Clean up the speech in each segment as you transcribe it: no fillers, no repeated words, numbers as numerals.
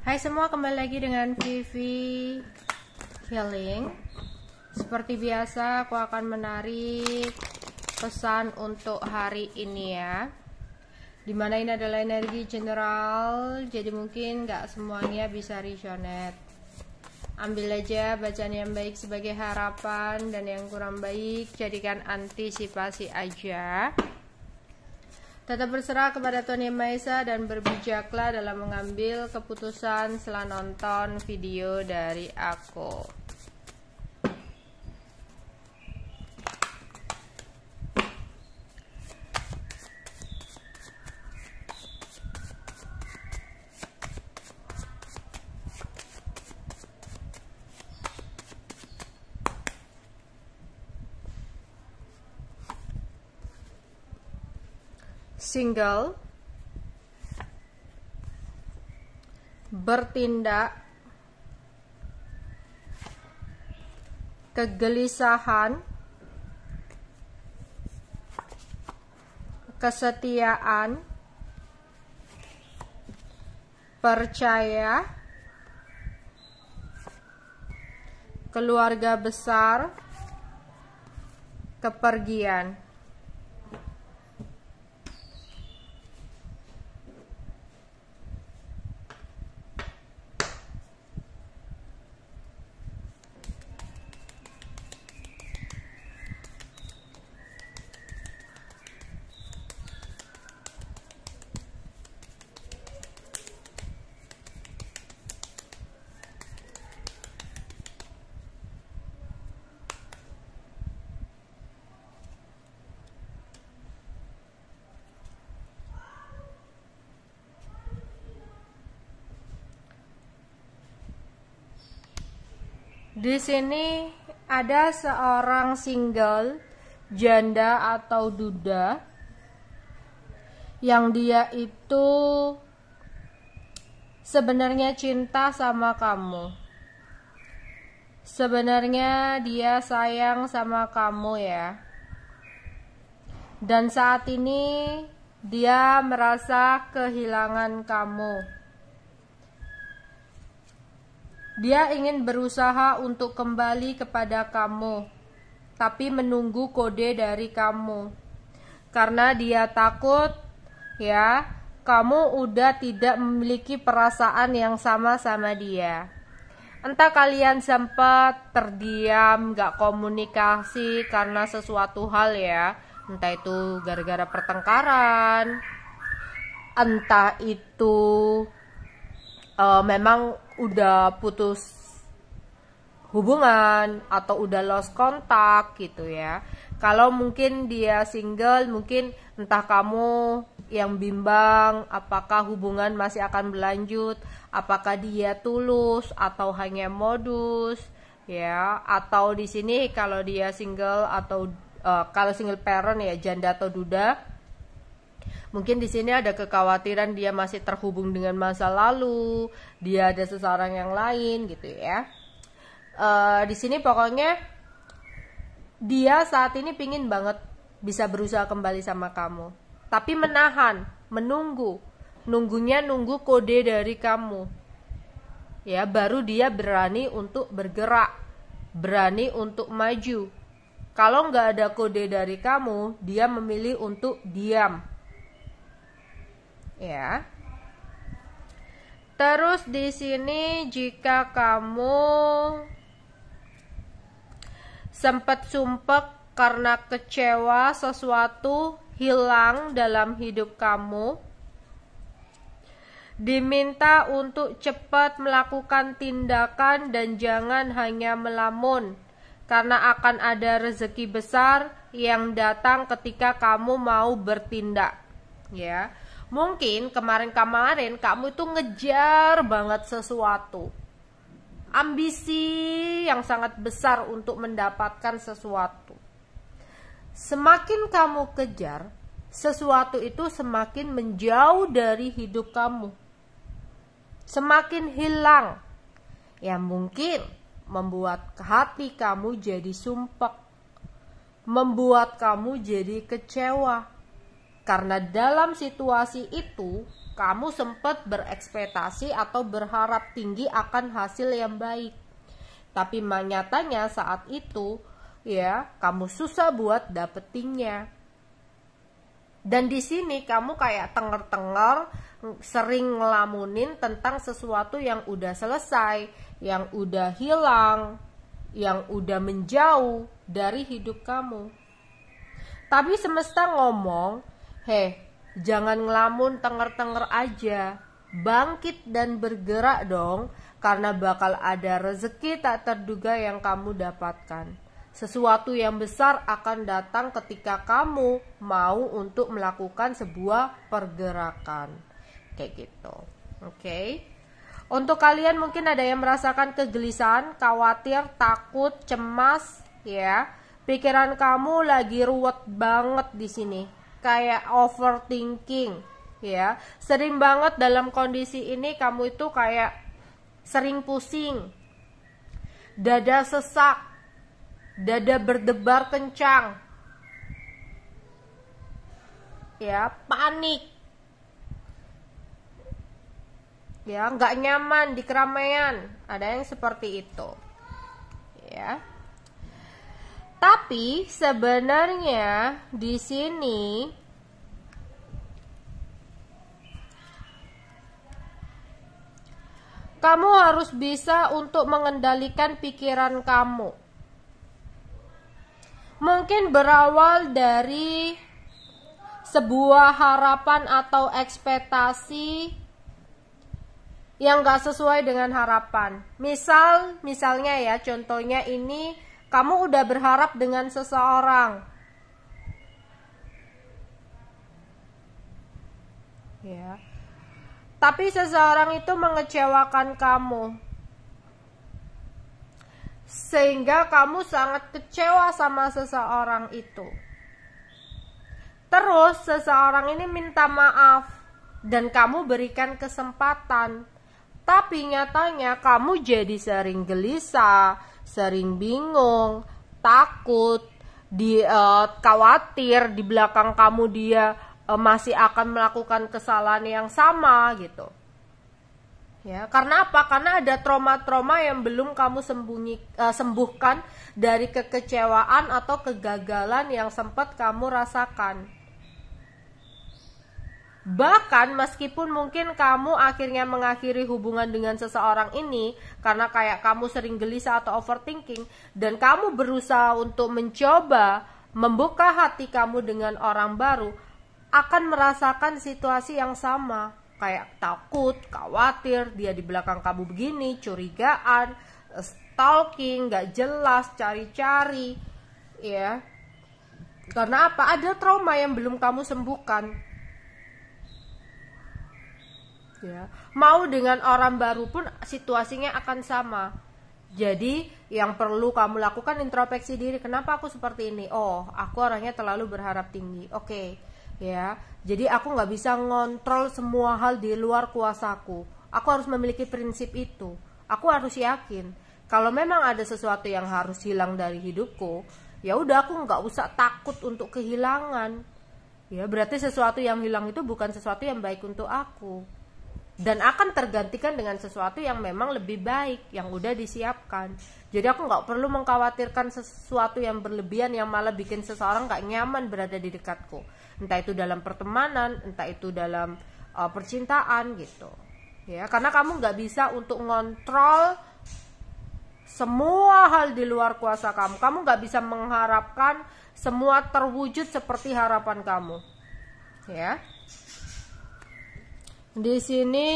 Hai semua, kembali lagi dengan Vivi Healing. Seperti biasa, aku akan menarik pesan untuk hari ini ya. Dimana ini adalah energi general, jadi mungkin gak semuanya bisa resonate. Ambil aja bacaan yang baik sebagai harapan, dan yang kurang baik jadikan antisipasi aja. Tetap berserah kepada Tuhan Yang Maha Esa dan berbijaklah dalam mengambil keputusan setelah nonton video dari aku. Single, bertindak, kegelisahan, kesetiaan, percaya, keluarga besar, kepergian. Di sini ada seorang single, janda atau duda, yang dia itu sebenarnya cinta sama kamu. Sebenarnya dia sayang sama kamu ya. Dan saat ini dia merasa kehilangan kamu. Dia ingin berusaha untuk kembali kepada kamu, tapi menunggu kode dari kamu. Karena dia takut ya, kamu udah tidak memiliki perasaan yang sama sama dia. Entah kalian sempat terdiam, gak komunikasi karena sesuatu hal ya. Entah itu gara-gara pertengkaran, entah itu memang udah putus hubungan atau udah lost kontak gitu ya. Kalau mungkin dia single, mungkin entah kamu yang bimbang apakah hubungan masih akan berlanjut, apakah dia tulus atau hanya modus ya. Atau di sini kalau dia single atau kalau single parent ya, janda atau duda, mungkin di sini ada kekhawatiran dia masih terhubung dengan masa lalu, dia ada seseorang yang lain gitu ya. Di sini pokoknya dia saat ini pingin banget bisa berusaha kembali sama kamu, tapi menahan, nunggu kode dari kamu. Ya, baru dia berani untuk bergerak, berani untuk maju. Kalau nggak ada kode dari kamu, dia memilih untuk diam. Ya. Terus di sini jika kamu sempat sumpek karena kecewa sesuatu hilang dalam hidup kamu, diminta untuk cepat melakukan tindakan dan jangan hanya melamun, karena akan ada rezeki besar yang datang ketika kamu mau bertindak. Ya. Mungkin kemarin-kemarin kamu itu ngejar banget sesuatu, ambisi yang sangat besar untuk mendapatkan sesuatu. Semakin kamu kejar sesuatu itu, semakin menjauh dari hidup kamu, semakin hilang. Ya mungkin membuat hati kamu jadi sumpek, membuat kamu jadi kecewa. Karena dalam situasi itu Kamu sempat berekspektasi atau berharap tinggi akan hasil yang baik. Tapi nyatanya saat itu ya kamu susah buat dapetinnya. Dan di sini kamu kayak tenger-tenger, sering ngelamunin tentang sesuatu yang udah selesai, yang udah hilang, yang udah menjauh dari hidup kamu. Tapi semesta ngomong, jangan ngelamun tenger-tenger aja, bangkit dan bergerak dong, karena bakal ada rezeki tak terduga yang kamu dapatkan. Sesuatu yang besar akan datang ketika kamu mau untuk melakukan sebuah pergerakan. Kayak gitu. Oke. Untuk kalian mungkin ada yang merasakan kegelisahan, khawatir, takut, cemas, ya. Pikiran kamu lagi ruwet banget di sini. Kayak overthinking, ya. Sering banget dalam kondisi ini kamu itu kayak sering pusing. Dada sesak, dada berdebar kencang, ya, panik, ya, nggak nyaman di keramaian. Ada yang seperti itu, ya. Tapi sebenarnya di sini kamu harus bisa untuk mengendalikan pikiran kamu. Mungkin berawal dari sebuah harapan atau ekspektasi yang gak sesuai dengan harapan. Misalnya ya, contohnya ini, kamu udah berharap dengan seseorang. Ya. Tapi seseorang itu mengecewakan kamu. Sehingga kamu sangat kecewa sama seseorang itu. Terus seseorang ini minta maaf dan kamu berikan kesempatan. Tapi nyatanya kamu jadi sering gelisah, sering bingung, takut, khawatir di belakang kamu dia masih akan melakukan kesalahan yang sama gitu. Ya, karena apa? Karena ada trauma-trauma yang belum kamu sembuhkan dari kekecewaan atau kegagalan yang sempat kamu rasakan. Bahkan meskipun mungkin kamu akhirnya mengakhiri hubungan dengan seseorang ini karena kayak kamu sering gelisah atau overthinking, dan kamu berusaha untuk mencoba membuka hati kamu dengan orang baru, akan merasakan situasi yang sama. Kayak takut, khawatir, dia di belakang kamu begini, curigaan, stalking, gak jelas, cari-cari, ya. Karena apa? Ada trauma yang belum kamu sembuhkan. Ya. Mau dengan orang baru pun situasinya akan sama. Jadi yang perlu kamu lakukan introspeksi diri. Kenapa aku seperti ini? Oh, aku orangnya terlalu berharap tinggi. Oke. Ya, jadi aku nggak bisa ngontrol semua hal di luar kuasaku. Aku harus memiliki prinsip itu. Aku harus yakin kalau memang ada sesuatu yang harus hilang dari hidupku, ya udah, aku nggak usah takut untuk kehilangan. Ya, berarti sesuatu yang hilang itu bukan sesuatu yang baik untuk aku, dan akan tergantikan dengan sesuatu yang memang lebih baik, yang udah disiapkan. Jadi aku nggak perlu mengkhawatirkan sesuatu yang berlebihan yang malah bikin seseorang nggak nyaman berada di dekatku. Entah itu dalam pertemanan, entah itu dalam percintaan gitu. Ya, karena kamu nggak bisa untuk ngontrol semua hal di luar kuasa kamu. Kamu nggak bisa mengharapkan semua terwujud seperti harapan kamu. Ya. Di sini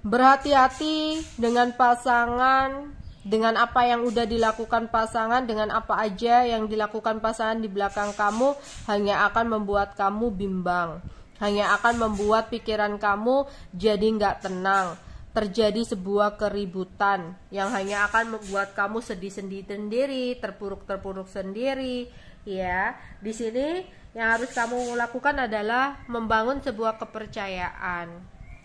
berhati-hati dengan pasangan, dengan apa yang udah dilakukan pasangan, dengan apa aja yang dilakukan pasangan di belakang kamu, hanya akan membuat kamu bimbang, hanya akan membuat pikiran kamu jadi nggak tenang, terjadi sebuah keributan yang hanya akan membuat kamu sedih sendiri, terpuruk sendiri. Ya, di sini yang harus kamu lakukan adalah membangun sebuah kepercayaan.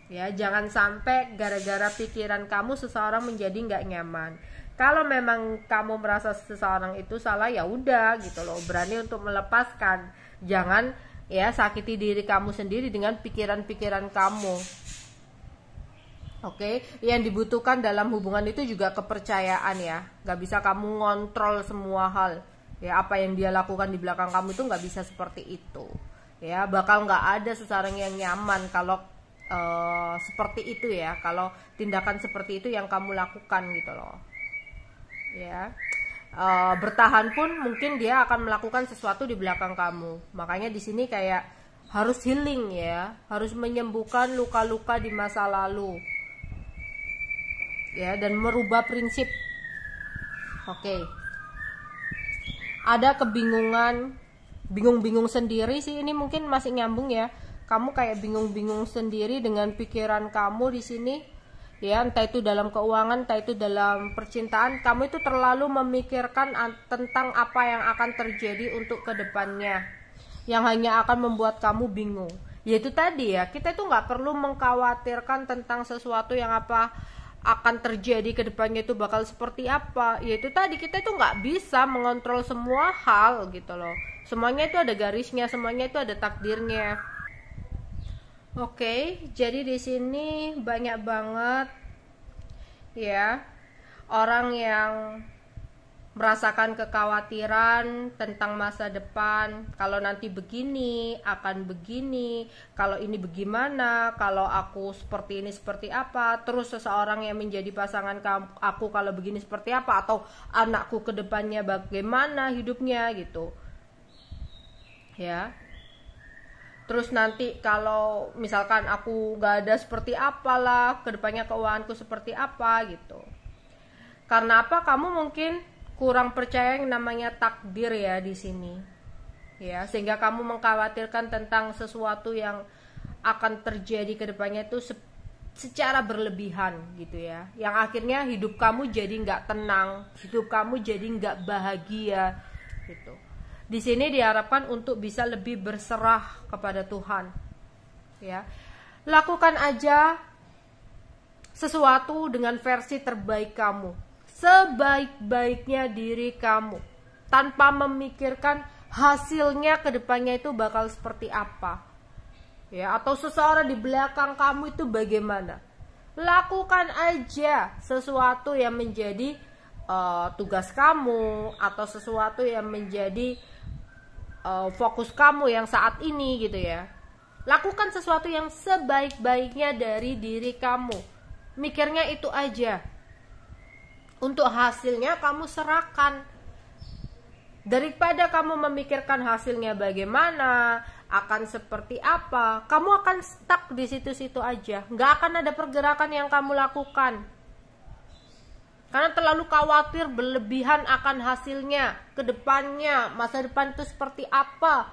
Ya, jangan sampai gara-gara pikiran kamu seseorang menjadi nggak nyaman. Kalau memang kamu merasa seseorang itu salah, ya udah gitu loh, berani untuk melepaskan. Jangan ya, sakiti diri kamu sendiri dengan pikiran-pikiran kamu. Oke, yang dibutuhkan dalam hubungan itu juga kepercayaan ya. Gak bisa kamu ngontrol semua hal. Ya, apa yang dia lakukan di belakang kamu itu gak bisa seperti itu. Ya, bakal gak ada seseorang yang nyaman kalau seperti itu ya. Kalau tindakan seperti itu yang kamu lakukan gitu loh. Ya, bertahan pun mungkin dia akan melakukan sesuatu di belakang kamu. Makanya di sini kayak harus healing ya, harus menyembuhkan luka-luka di masa lalu. Ya, dan merubah prinsip. Oke. Ada kebingungan, bingung-bingung sendiri sih, ini mungkin masih nyambung ya. Kamu kayak bingung-bingung sendiri dengan pikiran kamu di sini. Ya, entah itu dalam keuangan, entah itu dalam percintaan, kamu itu terlalu memikirkan tentang apa yang akan terjadi untuk kedepannya, yang hanya akan membuat kamu bingung. Yaitu tadi ya, kita itu nggak perlu mengkhawatirkan tentang sesuatu yang apa akan terjadi ke depannya itu bakal seperti apa. Yaitu tadi, kita itu nggak bisa mengontrol semua hal gitu loh. Semuanya itu ada garisnya, semuanya itu ada takdirnya. Oke, jadi di sini banyak banget ya orang yang merasakan kekhawatiran tentang masa depan. Kalau nanti begini, akan begini. Kalau ini bagaimana? Kalau aku seperti ini seperti apa? Terus seseorang yang menjadi pasangan aku kalau begini seperti apa? Atau anakku ke depannya bagaimana hidupnya gitu. Ya. Terus nanti kalau misalkan aku gak ada seperti apalah, ke depannya keuanganku seperti apa gitu. Karena apa? Kamu mungkin kurang percaya yang namanya takdir ya di sini. Ya, sehingga kamu mengkhawatirkan tentang sesuatu yang akan terjadi ke depannya itu secara berlebihan gitu ya. Yang akhirnya hidup kamu jadi nggak tenang, hidup kamu jadi nggak bahagia gitu. Di sini diharapkan untuk bisa lebih berserah kepada Tuhan. Ya. Lakukan aja sesuatu dengan versi terbaik kamu, sebaik-baiknya diri kamu, tanpa memikirkan hasilnya ke depannya itu bakal seperti apa. Ya, atau seseorang di belakang kamu itu bagaimana. Lakukan aja sesuatu yang menjadi tugas kamu, atau sesuatu yang menjadi fokus kamu yang saat ini gitu ya. Lakukan sesuatu yang sebaik-baiknya dari diri kamu. Mikirnya itu aja. Untuk hasilnya kamu serahkan. Daripada kamu memikirkan hasilnya bagaimana, akan seperti apa, kamu akan stuck di situ-situ aja. Nggak akan ada pergerakan yang kamu lakukan. Karena terlalu khawatir berlebihan akan hasilnya, ke depannya, masa depan itu seperti apa.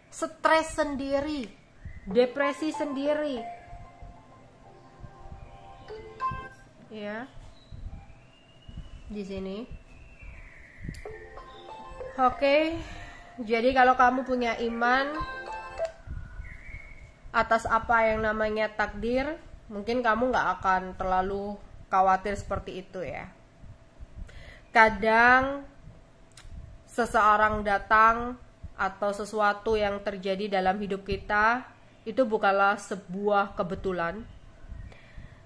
Stres sendiri, depresi sendiri. Ya. Di sini. Oke. Jadi kalau kamu punya iman atas apa yang namanya takdir, mungkin kamu nggak akan terlalu khawatir seperti itu ya. Kadang seseorang datang atau sesuatu yang terjadi dalam hidup kita itu bukanlah sebuah kebetulan,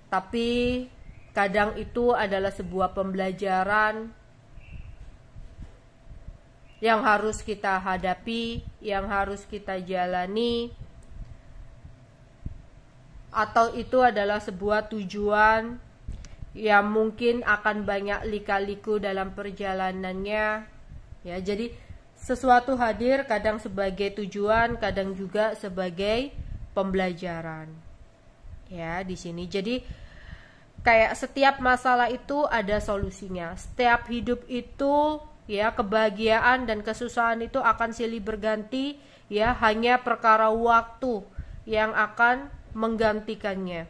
tapi kadang itu adalah sebuah pembelajaran yang harus kita hadapi, yang harus kita jalani, atau itu adalah sebuah tujuan yang mungkin akan banyak lika-liku dalam perjalanannya. Ya, jadi sesuatu hadir kadang sebagai tujuan, kadang juga sebagai pembelajaran. Ya, di sini. Jadi kayak setiap masalah itu ada solusinya. Setiap hidup itu ya, kebahagiaan dan kesusahan itu akan silih berganti ya, hanya perkara waktu yang akan menggantikannya.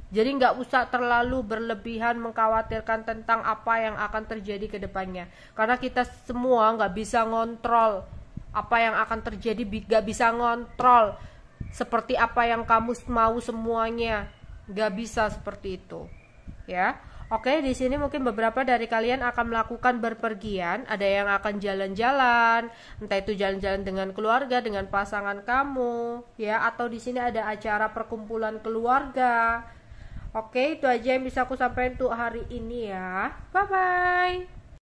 Jadi nggak usah terlalu berlebihan mengkhawatirkan tentang apa yang akan terjadi ke depannya. Karena kita semua nggak bisa ngontrol apa yang akan terjadi, nggak bisa ngontrol seperti apa yang kamu mau semuanya. Nggak bisa seperti itu. Ya, Oke, di sini mungkin beberapa dari kalian akan melakukan berpergian, ada yang akan jalan-jalan, entah itu jalan-jalan dengan keluarga, dengan pasangan kamu, ya, atau di sini ada acara perkumpulan keluarga. Oke, itu aja yang bisa aku sampaikan untuk hari ini ya. Bye bye.